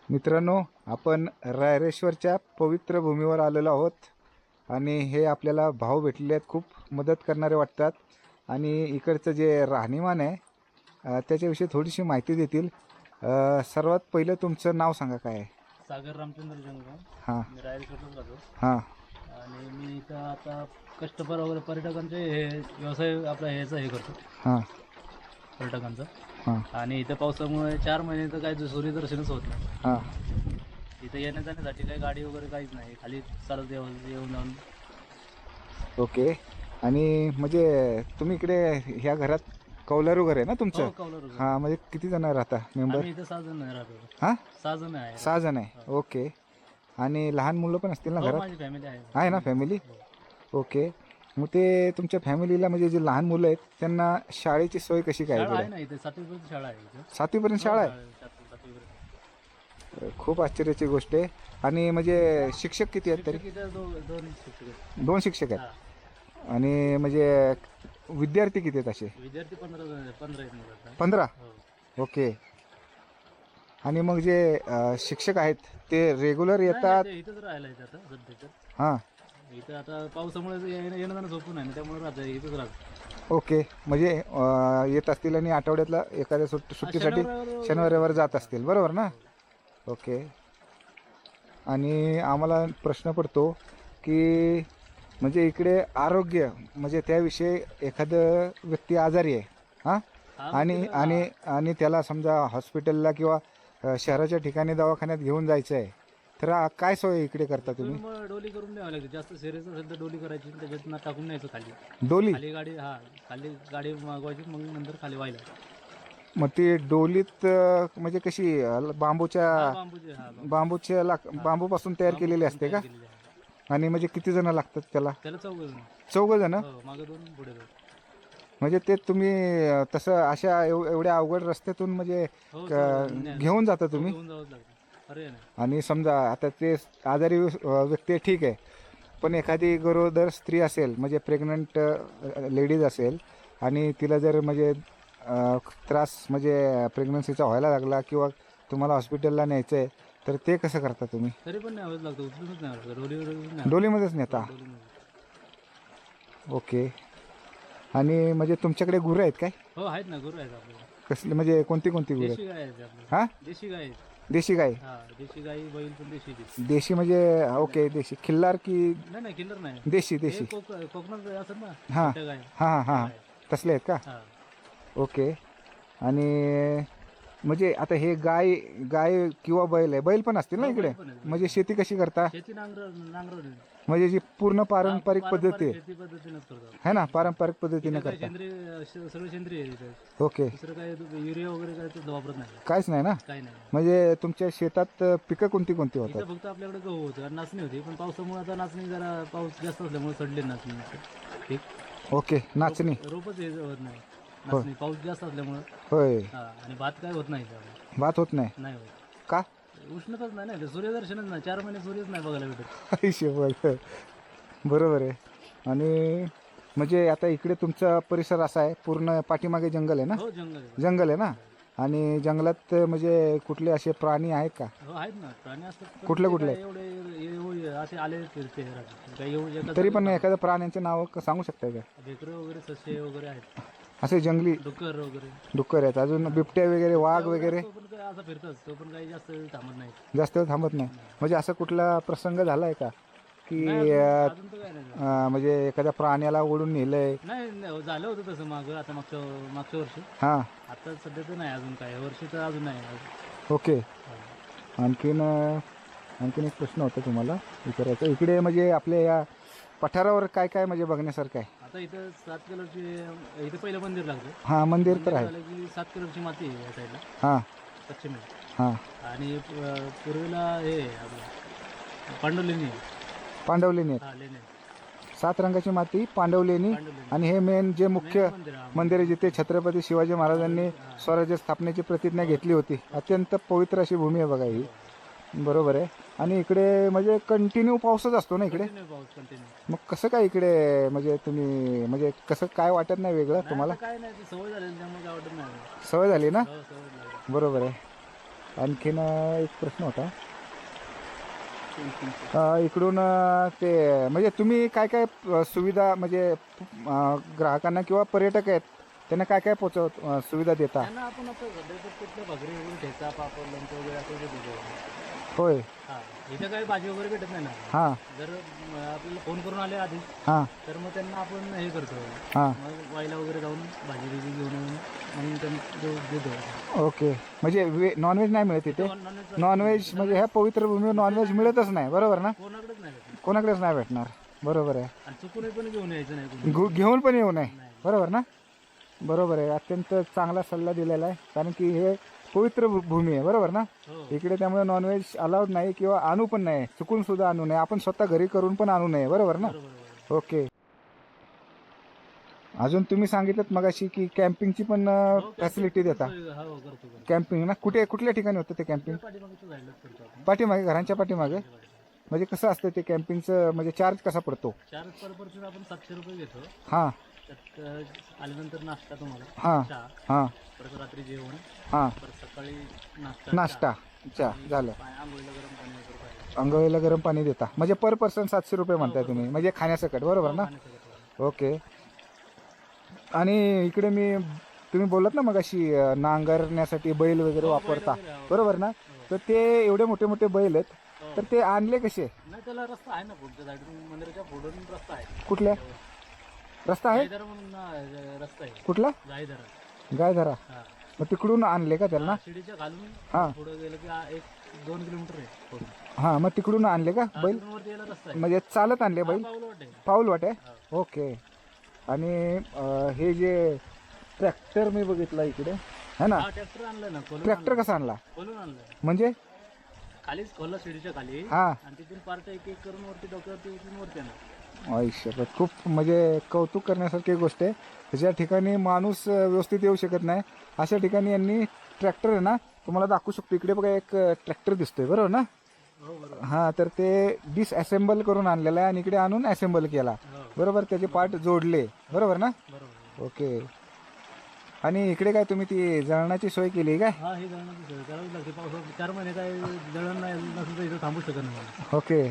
मित्रांनो, आपण रायरेश्वरच्या पवित्र भूमीवर आलेलो आहोत आणि हे आपल्याला भाव भेटलेले आहेत, खूप मदत करणारे वाटतात. आणि इकडचं जे राहणीमान आहे त्याच्याविषयी थोडीशी माहिती देतील. सर्वात पहिलं तुमचं नाव सांगा, काय आहे? सागर रामचंद्र जंगम. हां मी रायरेश्वरलाच राहतो. हां आणि मी इथं आता कस्टमर वगैरे पर्यटकांचे हे व्यवसाय आपला ह्याचं हे करतो हां पर्यटकांचा. हां आणि इथं पावसामुळे 4 महिने तर काही सूर्यदर्शनच होत नाही. हां इथं येण्या जाण्यासाठी काही गाडी वगैरे काहीच नाही, खाली चालत येऊन जाऊन. ओके. आणि म्हणजे तुम्ही इकडे ह्या घरात कौलारू घर आहे ना तुमचं? हो, कौलारू घर. हां, म्हणजे किती जण राहता मेंबर? आम्ही इथं 6 जण राहतो. हां, 6 जण आहे. 6 जण आहे. ओके. आणि लहान मुलं पण असतील ना हो, घरात? माझी फॅमिली आहे. आहे ना फॅमिली? हो. ओके. मग ते तुमच्या फॅमिलीला म्हणजे जे लहान मुलं आहेत त्यांना शाळेची सोय कशी काय शाळा आहे? आहे ना इथे, 7वीपर्यंत शाळा आहे इथं. 7वीपर्यंत शाळा आहे? 7वीपर्यंत. खूप आश्चर्याची गोष्ट आहे. आणि म्हणजे शिक्षक किती आहेत तरी? शिक्षक इथं दोन शिक्षक आहेत. 2 शिक्षक आहेत. हा. आणि म्हणजे विद्यार्थी किती आहेत असे? विद्यार्थी 15 आहेत मुलं. 15? हो. ओके. आणि मग जे शिक्षक आहेत ते रेग्युलर नाही, येतात? ते इथंच राहायला येतं आता सध्या तर. हां, इथं आता पावसामुळे येणं जाणं झोपून आहे ना, त्यामुळे राहतं इथंच राहतं. ओके. म्हणजे येत असतील आणि आठवड्यातला एखाद्या सुट्टीसाठी शनिवार रविवार जात असतील, बरोबर ना? ओके. आणि आम्हाला प्रश्न पडतो की म्हणजे इकडे आरोग्य म्हणजे त्याविषयी एखादं व्यक्ती आजारी आहे, हां, हा, मग आणि तिथं आणि आणि त्याला समजा हॉस्पिटलला किंवा शहराच्या ठिकाणी दवाखान्यात घेऊन जायचं आहे, तर काय सोय इकडे करता तुम्ही? मग डोली करून न्यावं लागते. जास्त सिरियस असेल तर डोली करायची, त्याच्यातनं टाकून न्यायचं खाली. डोली? खाली गाडी, हा, खाली गाडी मागवायची, मग नंतर खाली व्हायला. मग ती डोलीत म्हणजे कशी बांबूच्या हा, बांबूचे. हा, बांबूच्या बांबूपासून तयार केलेली बांबूपासून असते तयार का? केलेली आहे. आणि म्हणजे किती जण लागतात त्याला? त्याला 4 जण. 4 जण? हो, मागं 2 पुढे 2. म्हणजे ते तुम्ही तसं अशा एवढ्या अवघड रस्त्यातून म्हणजे हो, घेऊन जाता हो, तुम्ही? घेऊन जावंच लागतं, अरे नाही. आणि समजा आता ते आजारी व्यक्ती आहे, ठीक आहे, पण एखादी गरोदर स्त्री असेल म्हणजे प्रेग्नंट लेडीज असेल आणि तिला जर म्हणजे त्रास म्हणजे प्रेग्नन्सीचा व्हायला लागला किंवा तुम्हाला हॉस्पिटलला न्यायचं आहे, तर ते कसं करता तुम्ही? तरी पण न्यावंच लागतं, उचलूनच न्यावं लागतं, डोलीवर नाही. डोलीमध्येच नेता? डोलीमध्ये. ओके. आणि म्हणजे तुमच्याकडे गुरं आहेत काय? हो, आहेत ना, गुरु आहेत आपल्याला. कसले म्हणजे कोणती कोणती गुरं देशी आहेत? गाय आहेत आपल्या. हां, देशी गाय आहेत. देशी गाय? हा, देशी गाई, बैल पण देशी आहेत. देशी म्हणजे ओके, देशी खिल्लार की नाही नाही, किल्लर नाही. देशी? हे देशी. कोकणात असतात ना, हां मोठ्या गाय. हां हां हां, त्या गाय. तसले आहेत का? हा. ओके. आणि म्हणजे आता हे गाय गाय किंवा बैल आहे, बैल पण असतील ना हो, इकडे? बैल पण आहेत. म्हणजे शेती कशी करता? शेती नांगर. म्हणजे जी पूर्ण पारंपरिक पद्धती आहे शेती पद्धतीनंच करतो. है ना, पारंपरिक पद्धतीने इथं काय करता? सगळं सेंद्रिय आहे इथं. ओके. दुसरं काय युरिया वगैरे काय ते वापरत नाही. काहीच नाही ना? काही नाही. म्हणजे तुमच्या शेतात पिकं कोणती कोणती होतात? इथं फक्त आपल्याकडे गहू होतं आणि नाचणी होती, पण पावसामुळे आता नाचणी जरा पाऊस जास्त असल्यामुळे सडले नाचणी पीक. ओके. नाचणी? रोपच हे होत नाही नाचणी, पाऊस जास्त असल्यामुळं. होय. हा, आणि भात काय होत नाही त्यामुळे. भात होत नाही नाही होत. का? उष्णताच नाही ना, ते सूर्यदर्शनच नाही, 4 महिने सूर्यच नाही बघायला भेटत. हिशोब बरोबर आहे. आणि म्हणजे आता इकडे तुमचा परिसर असा आहे, पूर्ण पाठीमागे जंगल आहे ना? हो, जंगल आहे. जंगल आहे ना? आणि जंगलात म्हणजे कुठले असे प्राणी आहेत का? हो, आहेत ना, प्राणी असतात, पण कुठले ते कुठले? काय एवढे असे आले फिरते राहतात. काही तरी पण एखाद्या प्राण्यांचे नाव सांगू शकताय का? ढेकरं वगैरे, ससे वगैरे आहेत. असे जंगली डुक्कर वगैरे. डुक्कर आहेत? अजून बिबट्या वगैरे, वाघ वगैरे? तो पण काय असा फिरतच, तो पण काही जास्त वेळ थांबत नाही. जास्त वेळ थांबत नाही? म्हणजे असा कुठला प्रसंग झाला आहे का की नाही, अजून तर काय नाही झालं. म्हणजे एखाद्या प्राण्याला ओढून नेलंय? नाही, झालं होतं तसं मागं, आता मागच्या वर्षी. हां. आता सध्या तर नाही, अजून काय वर्षी तर अजून नाही. ओके. आणखीन आणखीन एक प्रश्न होता तुम्हाला विचारायचा. इकडे म्हणजे आपल्या या पठारावर काय काय म्हणजे बघण्यासारखं आहे? आता इथं 7 कलरची, इथं पहिलं मंदिर लागतं. हां, मंदिर तर आहे. झालं की 7 कलरची माती आहे या साईडला, हां पश्चिमेला. हां. आणि पूर्वेला हे आपलं पांडवलेणी आहे. पांडवलेणी आहेत? हा, लेणी. 7 रंगाची माती, पांडवलेणी. आणि हे मेन जे मुख्य मंदिर आहे. मंदिर आहे जिथे छत्रपती शिवाजी महाराजांनी स्वराज्य स्थापनेची प्रतिज्ञा घेतली होती. अत्यंत पवित्र अशी भूमी आहे बघा ही. बरोबर आहे. आणि इकडे म्हणजे कंटिन्यू पाऊसच असतो ना इकडे? पाऊस कंटिन्यू. मग कसं काय इकडे म्हणजे तुम्ही म्हणजे कसं काय वाटत नाही वेगळं तुम्हाला? काय नाही, ती सवय झाली त्यामुळे काय वाटत नाही. सवय झाली ना? हो, सवय लागली. बरोबर आहे. आणखीन एक प्रश्न होता इकडून ते म्हणजे तुम्ही काय काय सुविधा म्हणजे ग्राहकांना किंवा पर्यटक आहेत त्यांना काय काय सुविधा देता? त्यांना आपण असं कुठल्या भाकरी वगैरे ठेचा पापड लोणचं वगैरे असं देतो. होय. हां, इथं काही भाजी वगैरे भेटत नाही ना. हां जर आपल्याला फोन करून आले आधी हां तर मग त्यांना आपण हे करतो. हां मग वाईला वगैरे जाऊन भाजी बिजी घेऊन येऊन म्हणून त्यांना देतो. ओके. म्हणजे नॉनव्हेज नाही मिळत इथे? नॉनव्हेज नॉनव्हेज म्हणजे ह्या पवित्र भूमीवर नॉनव्हेज मिळतच नाही, बरोबर ना? कोणाकडेच नाही भेटत. कोणाकडेच नाही भेटणार, बरोबर आहे. आणि चुकून पण घेऊन यायचं नाही कोणी. घेऊन पण येऊ नये, बरोबर ना? बरोबर आहे. अत्यंत चांगला सल्ला दिलेला आहे, कारण की हे पवित्र भूमी आहे, बरोबर ना? हो. इकडे त्यामुळे नॉनव्हेज अलाउड नाही किंवा आणू पण नाही, चुकून सुद्धा आणू नये. आपण स्वतः घरी करून पण आणू नये, बरोबर ना? बरोबर. ओके. अजून तुम्ही सांगितलं मगाशी की कॅम्पिंगची पण फॅसिलिटी देता. हो, करतो. कॅम्पिंग ना कुठल्या ठिकाणी होतं ते कॅम्पिंग? पाठीमागचं जायलाच करतो आपण. पाठीमागे, घरांच्या पाठीमागे? म्हणजे कसं असतं ते कॅम्पिंगचं, म्हणजे चार्ज कसा पडतो? चार्ज पर पर्सन आपण 700 रुपये घेतो. हां त्यात आल्यानंतर नाश्ता तुम्हाला, हां चहा, हां परत रात्री जेवण, हां परत सकाळी नाश्ता, नाश्ता चहा झालं. आंघोळीला गरम पाणी वगैरे पाहिजे. अंघोळीला गरम पाणी देता, म्हणजे पर पर्सन 700 रुपये म्हणताय तुम्ही, म्हणजे खाण्यासकट, बरोबर ना? खाण्याचं ओके. आणि इकडे तुम्ही बोलत ना मग अशी नांगरण्यासाठी बैल वगैरे वापरता, बरोबर ना? तर ते एवढे मोठे मोठे बैल आहेत, तर ते आणले कसे? नाही, त्याला रस्ता आहे ना पुढच्या साईडून, मंदिराच्या पुढून रस्ता आहे. कुठल्या रस्ता आहे? जायदरा म्हणून रस्ता आहे. कुठला? जायदरा. गायधरा. हा. मग तिकडून आणले का त्यांना? शिडीच्या खालून हां पुढे गेलं की 1-2 किलोमीटर आहे पुढून. हां, मग तिकडून आणले का बैल? तिकडून वरती यायला रस्ता आहे. म्हणजे चालत आणले बैल? पाऊल वाट आहे. पाऊल वाट आहे. ओके. आणि हे जे ट्रॅक्टर मी बघितला इकडे है ना, हा, ट्रॅक्टर आणलं ना, खोलून ट्रॅक्टर कसा आणला? खोलून आणलं. म्हणजे? खालीच खोलला शिडीच्या खाली, हां. आणि तिथून पार्ट एक एक करून वरती डोक्यावरती उचलून वरती आणलं. आयुष्य खूप म्हणजे कौतुक करण्यासारखी गोष्ट आहे. ज्या ठिकाणी माणूस व्यवस्थित येऊ शकत नाही अशा ठिकाणी यांनी ट्रॅक्टर आहे ना, तुम्हाला दाखवू शकतो. इकडे बघा एक ट्रॅक्टर दिसतोय, बरोबर ना? हो, बरोबर. हां, तर ते डिसअसेंबल करून आणलेलं आहे आणि इकडे आणून असेंबल केला, हो, बरोबर? त्याचे पार्ट जोडले, बरोबर ना? बरोबर. ओके. आणि इकडे काय तुम्ही ती जळणाची सोय केली काय? हा, हे जळणाची सोय करावीच लागते. पावसात 4 महिने काय जळण नाही नसेल तर इथं थांबू शकत नाही. ओके.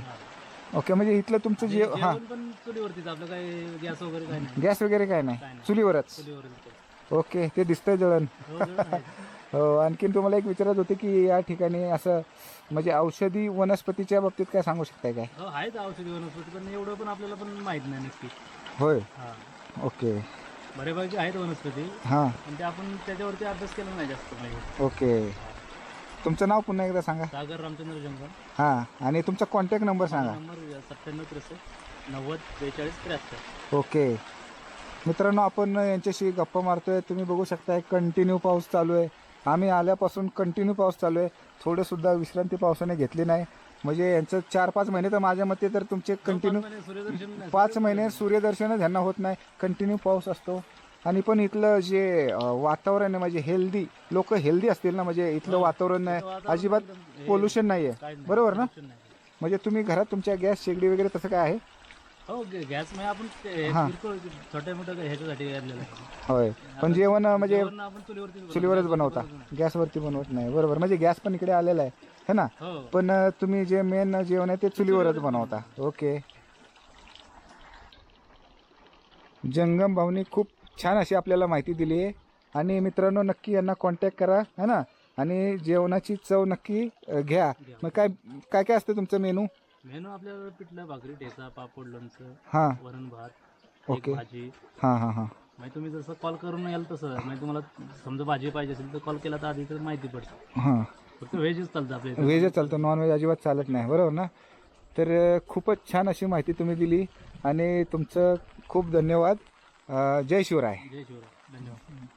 ओके, म्हणजे इथलं तुमचं हां, जेवण पण चुलीवरतीच, आपलं काय गॅस वगैरे काय नाही. गॅस वगैरे काय नाही, चुलीवरच? चुलीवरच. ओके, ते दिसतंय जळण. हो, जळण आहे. हो. आणखीन तुम्हाला एक विचारत होते की या ठिकाणी असं म्हणजे औषधी वनस्पतीच्या बाबतीत काय सांगू शकताय काय? हो, आहेत औषधी वनस्पती, पण एवढं पण आपल्याला पण माहित नाही नक्की. होय. हा, ओके. बऱ्यापैकी आहेत वनस्पती, हां. पण ते आपण त्याच्यावरती अभ्यास केला नाही जास्त माहिती. ओके. तुमचं नाव पुन्हा एकदा सांगा. सागर रामचंद्र जंगम. हां, आणि तुमचा कॉन्टॅक्ट नंबर सांगा. नंबर 9763 90 42 73. ओके. मित्रांनो, आपण यांच्याशी गप्पा मारतोय. तुम्ही बघू शकताय कंटिन्यू पाऊस चालू आहे. आम्ही आल्यापासून कंटिन्यू पाऊस चालू आहे. थोडंसुद्धा विश्रांती पावसाने घेतली नाही. म्हणजे यांचं 4-5 महिने तर माझ्या मते तर तुमचे कंटिन्यू सूर्यदर्शन 5 महिने सूर्यदर्शनच ह्यांना होत नाही. कंटिन्यू पाऊस असतो. आणि पण इथलं जे वातावरण आहे म्हणजे हेल्दी, लोक हेल्दी असतील ना, म्हणजे इथलं वातावरण नाही, अजिबात पोल्युशन नाही आहे, बरोबर ना? म्हणजे तुम्ही घरात तुमच्या गॅस शेगडी वगैरे तसं काय आहे? हो, गॅस म्हणजे आपण हां. छोट्या मोठ्या ह्याच्यासाठी आणलेलं आहे. होय. पण जेवण म्हणजे जेवण आपण चुलीवरती चुलीवरच बनवता, गॅसवरती बनवत नाही, बरोबर? म्हणजे गॅस पण इकडे आलेला आहे है ना, हो. पण तुम्ही जे मेन जेवण आहे ते चुलीवरच बनवता. ओके. जंगम भाऊनी खूप छान अशी आपल्याला माहिती दिली आहे. आणि मित्रांनो, नक्की यांना कॉन्टॅक्ट करा है ना, आणि जेवणाची चव नक्की घ्या. मग काय काय काय असतं तुमचं मेनू? मेनू आपल्याला पिठलं, भाकरी, ठेचा, पापड, लोणचं, हां. वरण भात, ओके. भाजी. हां हां हां. म्हणजे तुम्ही जसं कॉल करून याल तसं, म्हणजे तुम्हाला समजा भाजी पाहिजे असेल तर कॉल केला तर आधी तर माहिती पडते. हां, फक्त व्हेजच चालतं आपल्या इथे. व्हेजच चालतं, नॉनव्हेज अजिबात चालत नाही, बरोबर ना? तर खूपच छान अशी माहिती तुम्ही दिली आणि तुमचं खूप धन्यवाद. जय शिवराय. जय शिवराय. धन्यवाद.